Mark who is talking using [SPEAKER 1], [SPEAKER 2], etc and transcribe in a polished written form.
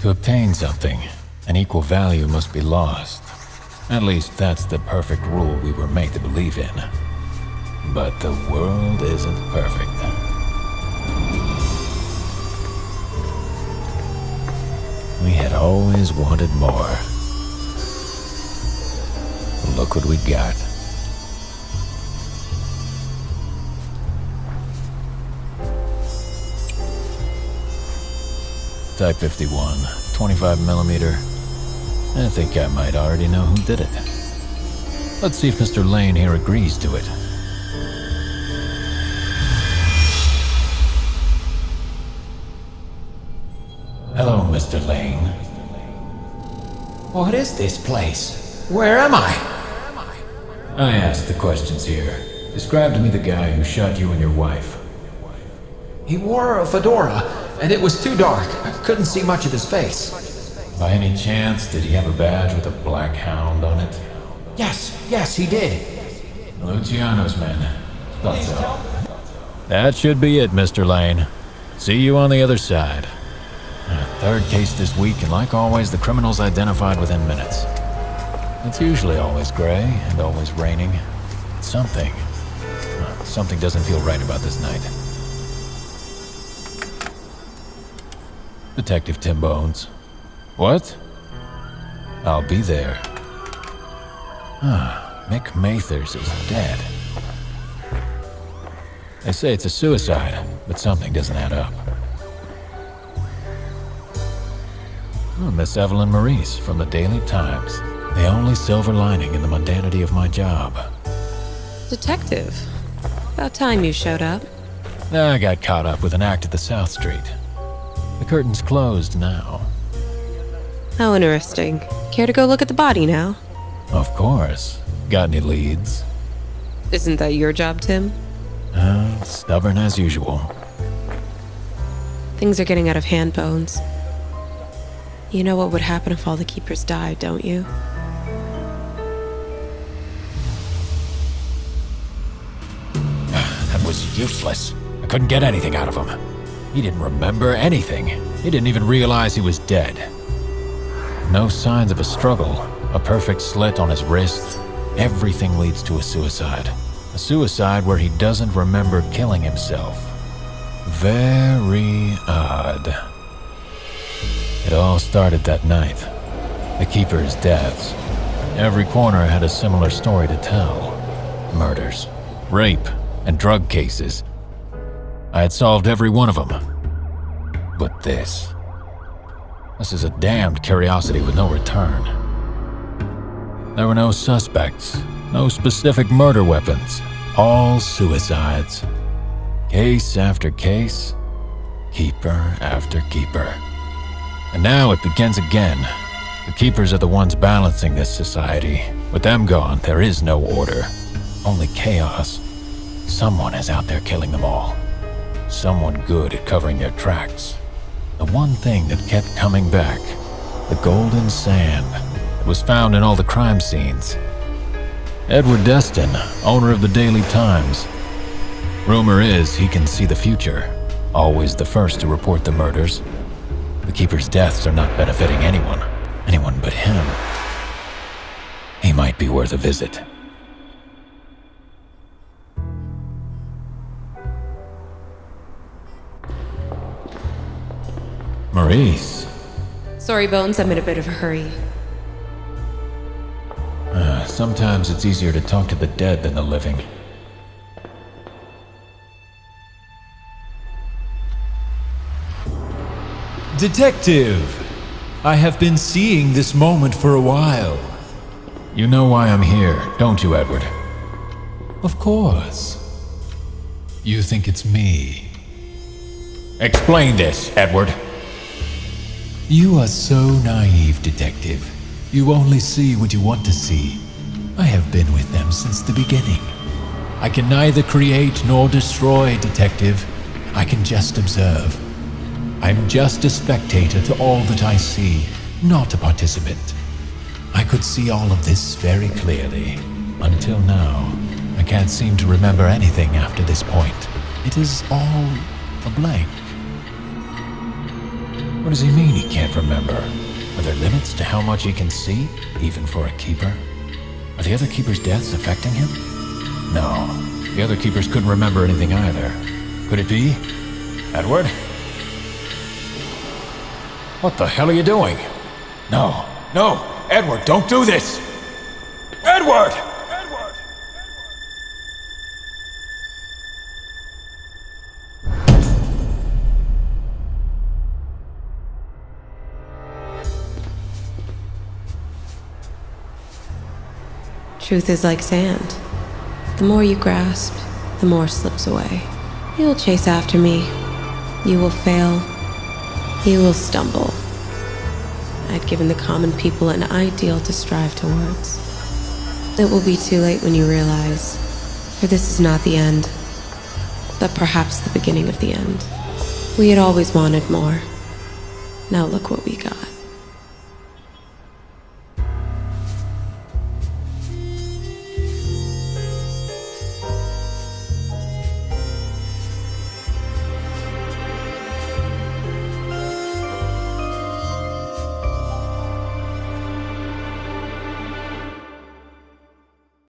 [SPEAKER 1] To obtain something, an equal value must be lost. At least that's the perfect rule we were made to believe in. But the world isn't perfect. We had always wanted more. Look what we got. Type 51, 25 millimeter. I think I might already know who did it. Let's see if Mr. Lane here agrees to it. Hello, Mr. Lane.
[SPEAKER 2] What is this place? Where am I?
[SPEAKER 1] I asked the questions here. Describe to me the guy who shot you and your wife.
[SPEAKER 2] He wore a fedora, and it was too dark. I couldn't see much of his face.
[SPEAKER 1] By any chance, did he have a badge with a black hound on it?
[SPEAKER 2] Yes, he did.
[SPEAKER 1] Luciano's men. Thought so. That should be it, Mr. Lane. See you on the other side. Third case this week, and like always, the criminal's identified within minutes. It's usually always gray and always raining. Something doesn't feel right about this night. Detective Tim Bones. What? I'll be there. Mick Mathers is dead. They say it's a suicide, but something doesn't add up. Miss Evelyn Maurice from the Daily Times. The only silver lining in the mundanity of my job.
[SPEAKER 3] Detective. About time you showed up.
[SPEAKER 1] I got caught up with an act at the South Street. The curtain's closed now.
[SPEAKER 3] How interesting. Care to go look at the body now?
[SPEAKER 1] Of course. Got any leads?
[SPEAKER 3] Isn't that your job, Tim?
[SPEAKER 1] Stubborn as usual.
[SPEAKER 3] Things are getting out of hand, Bones. You know what would happen if all the keepers died, don't you?
[SPEAKER 1] That was useless. I couldn't get anything out of him. He didn't remember anything. He didn't even realize he was dead. No signs of a struggle. A perfect slit on his wrist. Everything leads to a suicide. A suicide where he doesn't remember killing himself. Very odd. It all started that night. The keepers' deaths. Every corner had a similar story to tell. Murders, rape, and drug cases. I had solved every one of them. But this is a damned curiosity with no return. There were no suspects, no specific murder weapons, all suicides. Case after case, keeper after keeper. And now it begins again. The keepers are the ones balancing this society. With them gone, there is no order, only chaos. Someone is out there killing them all. Someone good at covering their tracks. The one thing that kept coming back, the golden sand that was found in all the crime scenes. Edward Destin, owner of the Daily Times. Rumor is he can see the future, always the first to report the murders. The keeper's deaths are not benefiting anyone but him. He might be worth a visit. Maurice.
[SPEAKER 3] Sorry, Bones, I'm in a bit of a hurry.
[SPEAKER 1] Sometimes it's easier to talk to the dead than the living.
[SPEAKER 4] Detective! I have been seeing this moment for a while.
[SPEAKER 1] You know why I'm here, don't you, Edward?
[SPEAKER 4] Of course. You think it's me.
[SPEAKER 1] Explain this, Edward.
[SPEAKER 4] You are so naive, Detective. You only see what you want to see. I have been with them since the beginning. I can neither create nor destroy, Detective. I can just observe. I'm just a spectator to all that I see, not a participant. I could see all of this very clearly. Until now, I can't seem to remember anything after this point. It is all a blank.
[SPEAKER 1] What does he mean he can't remember? Are there limits to how much he can see, even for a keeper? Are the other keepers' deaths affecting him? No, the other keepers couldn't remember anything either. Could it be? Edward? What the hell are you doing? No, no! Edward, don't do this! Edward!
[SPEAKER 3] Truth is like sand. The more you grasp, the more slips away. You will chase after me. You will fail. You will stumble. I've given the common people an ideal to strive towards. It will be too late when you realize, for this is not the end, but perhaps the beginning of the end. We had always wanted more. Now look what we got.